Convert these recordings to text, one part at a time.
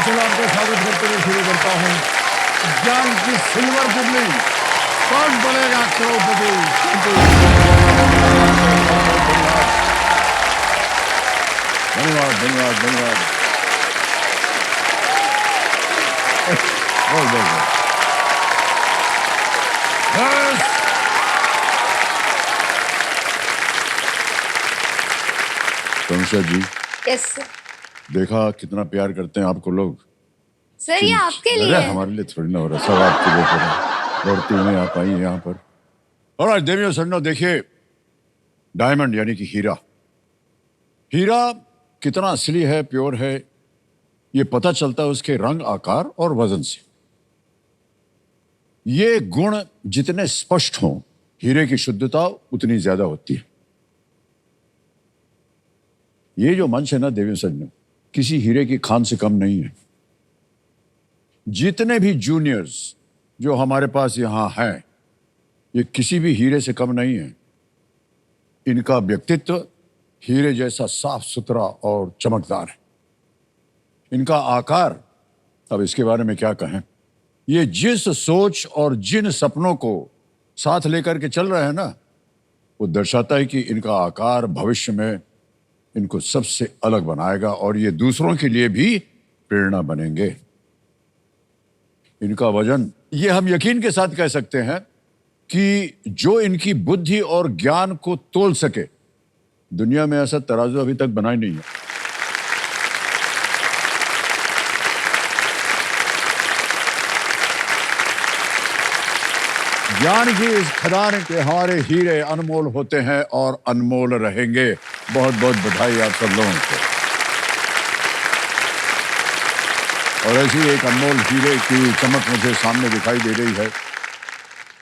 चलो आपका स्वागत करते हुए शुरू करता हूँ ज्ञान की सिल्वर जुबली। कौन बनेगा करोड़पति? धन्यवाद धन्यवाद धन्यवाद। बहुत बहुत बस। तनुषा जी, यस सर। देखा कितना प्यार करते हैं आपको लोग। सर ये आपके लिए अरे है। हमारे लिए थोड़ी ना हो रहा, सब आपके लिए हो रहा है। लौटती नहीं आ पाई यहाँ पर। और आज देवियों सन्नो देखिए, डायमंड यानी कि हीरा, हीरा कितना असली है, प्योर है, ये पता चलता है उसके रंग, आकार और वजन से। ये गुण जितने स्पष्ट हों, हीरे की शुद्धता उतनी ज्यादा होती है। ये जो मंच है ना देवियों सन्नो, किसी हीरे की खान से कम नहीं है। जितने भी जूनियर्स जो हमारे पास यहां हैं, ये किसी भी हीरे से कम नहीं है। इनका व्यक्तित्व हीरे जैसा साफ सुथरा और चमकदार है। इनका आकार, अब इसके बारे में क्या कहें। ये जिस सोच और जिन सपनों को साथ लेकर के चल रहे हैं ना, वो दर्शाता है कि इनका आकार भविष्य में इनको सबसे अलग बनाएगा और ये दूसरों के लिए भी प्रेरणा बनेंगे। इनका वजन, ये हम यकीन के साथ कह सकते हैं कि जो इनकी बुद्धि और ज्ञान को तोल सके, दुनिया में ऐसा तराजू अभी तक बना ही नहीं है। ज्ञान की इस खदान के हमारे हीरे अनमोल होते हैं और अनमोल रहेंगे। बहुत बहुत बधाई आप सब लोगों को। और ऐसी एक अनमोल हीरे की चमक मुझे सामने दिखाई दे रही है।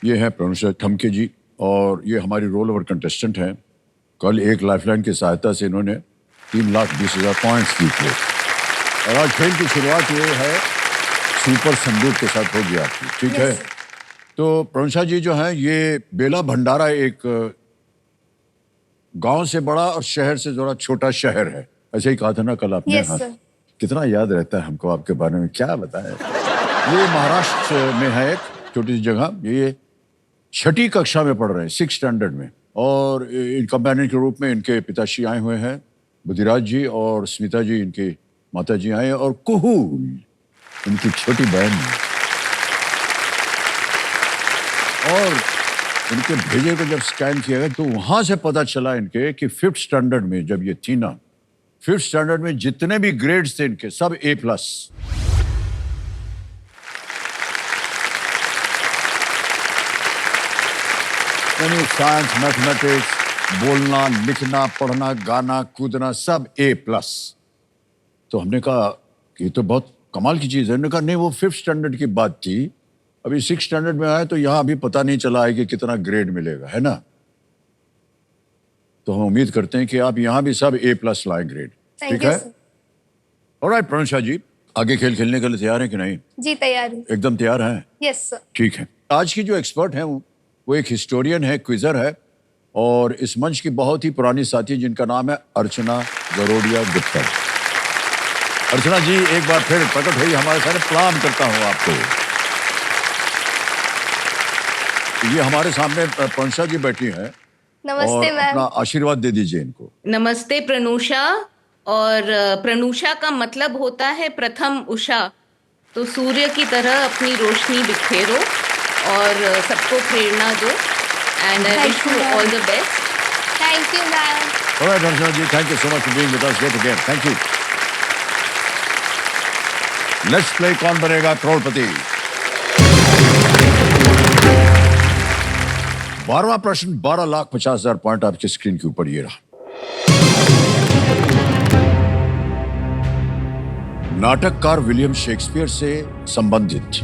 ये है प्रणुषा ठमके जी, और ये हमारी रोल ओवर कंटेस्टेंट हैं। कल एक लाइफलाइन की सहायता से इन्होंने 3,20,000 पॉइंट्स जीते और आज खेल की शुरुआत ये है सुपर संदूक के साथ होगी आपकी, ठीक है। तो प्रणुषा जी जो हैं, ये बेला भंडारा एक गांव से बड़ा और शहर से थोड़ा छोटा शहर है, ऐसे ही कहा था ना कल आपने। Yes sir. कितना याद रहता है हमको आपके बारे में, क्या बताएं। ये महाराष्ट्र में है एक छोटी सी जगह। ये 6ठी कक्षा में पढ़ रहे हैं, 6th स्टैंडर्ड में। और इन कंपेनियन के रूप में इनके पिताश्री आए हुए हैं, बुद्धिराज जी, और स्मिता जी इनकी माता जी आए, और कुहूल इनकी छोटी बहन। और इनके भेजे को जब स्कैन किया गया तो वहां से पता चला इनके कि 5th स्टैंडर्ड में जब ये थी ना, 5th स्टैंडर्ड में जितने भी ग्रेड्स थे इनके सब A+। यानी साइंस, मैथमेटिक्स, बोलना, लिखना, पढ़ना, गाना, कूदना, सब A+। तो हमने कहा कि ये तो बहुत कमाल की चीज है। हमने कहा नहीं, वो 5th स्टैंडर्ड की बात थी, अभी 6th स्टैंडर्ड में आए तो यहाँ अभी पता नहीं चला है कि कितना ग्रेड मिलेगा, है ना। तो हम उम्मीद करते हैं कि आप यहाँ भी सब A+ लाए ग्रेड, ठीक है। ऑलराइट प्रणुषा जी, आगे खेल खेलने के लिए तैयार हैं कि नहीं? जी तैयार हूँ। एकदम तैयार हैं? Yes sir. ठीक है। आज की जो एक्सपर्ट हैं वो एक हिस्टोरियन है, क्विजर है, और इस मंच की बहुत ही पुरानी साथी जिनका नाम है अर्चना गरोडिया गुप्ता। अर्चना जी एक बार फिर प्रकट हुई हमारे सारे, प्रणाम करता हूँ आपको। ये हमारे सामने प्रणुषा जी बैठी हैं। नमस्ते मैम। अपना आशीर्वाद दे दीजिए इनको। नमस्ते प्रनूषा। और प्रनूषा का मतलब होता है प्रथम उषा। तो सूर्य की तरह अपनी रोशनी बिखेरो और सबको प्रेरणा दो। And I wish you all the best. Thank you ma'am. Alright Archana ji, thank you so much for being with us yet again. Thank you. Let's play Kaun Banega करोड़पति। 12वां प्रश्न, 12,50,000 पॉइंट आपकी स्क्रीन के ऊपर ये रहा। नाटककार विलियम शेक्सपियर से संबंधित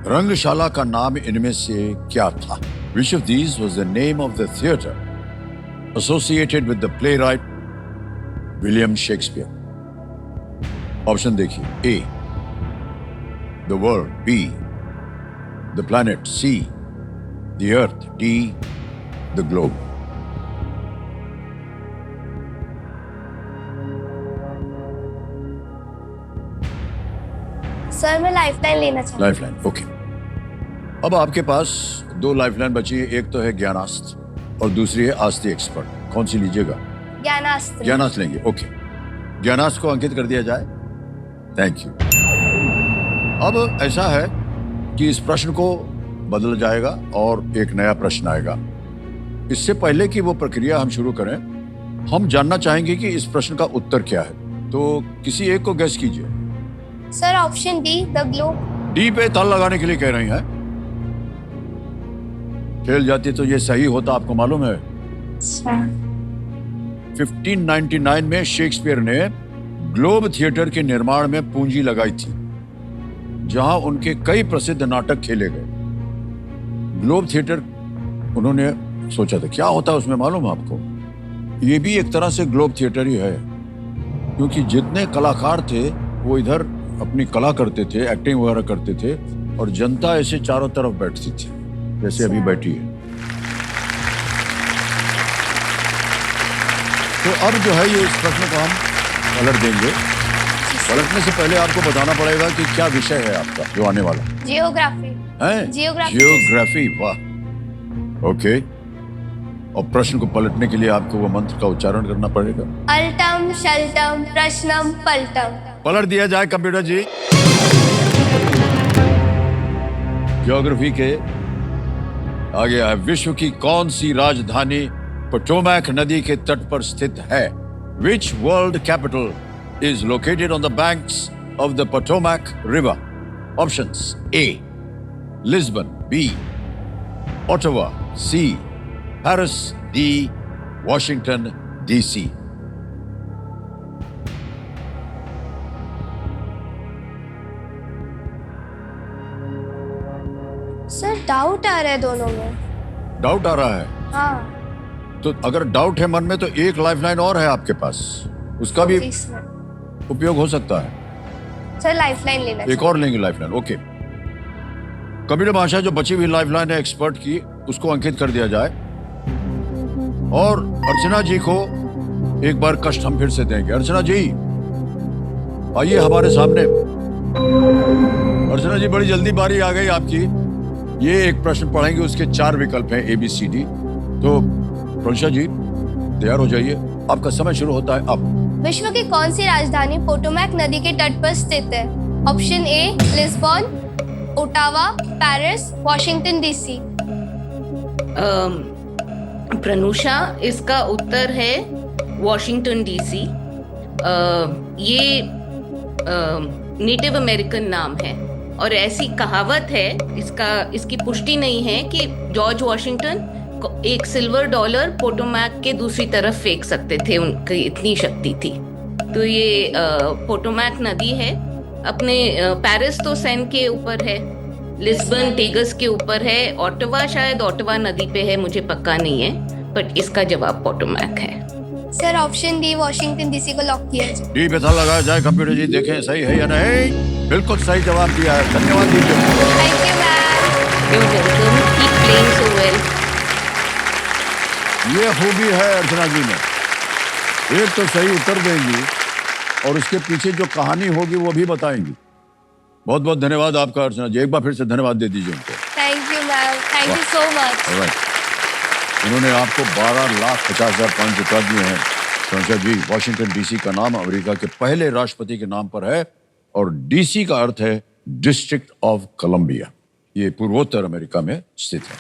रंगशाला का नाम इनमें से क्या था? Which of these was the name of the theatre associated with the playwright William Shakespeare? Option देखिए। A, the world, B, the planet, C, the earth, D, the globe. Sir मैं लाइफलाइन लेना चाहती लाइफलाइन, ओके। अब आपके पास दो lifeline बची है, एक तो है ज्ञानास्त्र और दूसरी है आस्ती एक्सपर्ट। कौन सी लीजिएगा? हूँ। ज्ञानास्त्र। ज्ञानास्त्र लेंगे, ओके। ज्ञानास्त्र को अंकित कर दिया जाए। Thank you. अब ऐसा है कि इस प्रश्न को बदला जाएगा और एक नया प्रश्न आएगा। इससे पहले कि वो प्रक्रिया हम शुरू करें, हम जानना चाहेंगे कि इस प्रश्न का उत्तर क्या है। तो किसी एक को गेस कीजिए। Sir option D, the globe. D पे ताल लगाने के लिए कह रही हैं। फेल जाती तो ये सही होता, आपको मालूम है। अच्छा। 1599 में शेक्सपियर ने ग्लोब थिएटर के निर्माण में पूंजी लगाई थी, जहां उनके कई प्रसिद्ध नाटक खेले गए। ग्लोब थिएटर उन्होंने सोचा था, क्या होता है उसमें मालूम है आपको? ये भी एक तरह से ग्लोब थिएटर ही है, क्योंकि जितने कलाकार थे वो इधर अपनी कला करते थे, एक्टिंग वगैरह करते थे, और जनता ऐसे चारों तरफ बैठती थी जैसे अभी बैठी है। तो अब जो है ये इस प्रश्न को हम पलट देंगे। पलटने से पहले आपको बताना पड़ेगा कि क्या विषय है आपका जो आने वाला जियोग्राफी। है। जियोग्राफी। जियोग्राफी, वाह, ओके। और प्रश्न को पलटने के लिए आपको वो मंत्र का उच्चारण करना पड़ेगा। अल्टम शल्टम प्रश्नम पलटम। पलट दिया जाए कंप्यूटर जी। ज्योग्राफी के आगे है, विश्व की कौन सी राजधानी पोटोमैक नदी के तट पर स्थित है? Which world capital is located on the banks of the Potomac river? Options: A Lisbon, B Ottawa, C Paris, D Washington DC. Sir doubt आ रहा है दोनों में। डाउट आ रहा है? हाँ। तो अगर डाउट है मन में तो एक लाइफलाइन और है आपके पास, उसका भी उपयोग हो सकता है। सर लाइफलाइन लेना एक और लेंगे लाइफलाइन, ओके। कंप्यूटर भाषा जो बची हुई लाइफलाइन है एक्सपर्ट की, उसको अंकित कर दिया जाए। और अर्चना जी को एक बार कष्ट हम फिर से देंगे। अर्चना जी आइए हमारे सामने। अर्चना जी बड़ी जल्दी बारी आ गई आपकी। ये एक प्रश्न पढ़ेंगे, उसके 4 विकल्प हैं ABCD। तो प्रनुषा जी तैयार हो जाइए, आपका समय शुरू होता है अब। विश्व की कौन सी राजधानी पोटोमैक नदी के तट पर स्थित है? Option A Lisbon, Ottawa, Paris, Washington DC. Pranusha, इसका उत्तर है वॉशिंगटन डीसी। ये नेटिव अमेरिकन नाम है और ऐसी कहावत है, इसकी पुष्टि नहीं है, कि जॉर्ज वॉशिंगटन एक सिल्वर डॉलर पोटोमैक के दूसरी तरफ फेंक सकते थे, उनकी इतनी शक्ति थी। तो ये पोटोमैक नदी है। अपने पेरिस तो सेन के ऊपर है, लिस्बन टेगस के ऊपर है, ओटावा शायद ओटावा नदी पे है, मुझे पक्का नहीं है, बट इसका जवाब पोटोमैक है। Sir option D Washington DC को लॉक किया जाए। डी पे ताला लगाया जाए। कंप्यूटर जी देखें सही है या नहीं। बिल्कुल सही जवाब दिया है, धन्यवाद दीजिए। Thank you ma'am. You're welcome. Keep playing so well. ये खूबी है अर्चना जी में, एक तो सही उत्तर देंगी और उसके पीछे जो कहानी होगी वो भी बताएंगी। बहुत बहुत धन्यवाद आपका अर्चना जी, एक बार फिर से धन्यवाद दे दीजिए उनको। Thank you ma'am, thank you so much. Alright, उन्होंने आपको 12,50,005 रुपया दिए हैं। प्रनुषा जी, वॉशिंगटन डीसी का नाम अमेरिका के पहले राष्ट्रपति के नाम पर है और डीसी का अर्थ है डिस्ट्रिक्ट ऑफ कोलंबिया। ये पूर्वोत्तर अमेरिका में स्थित है।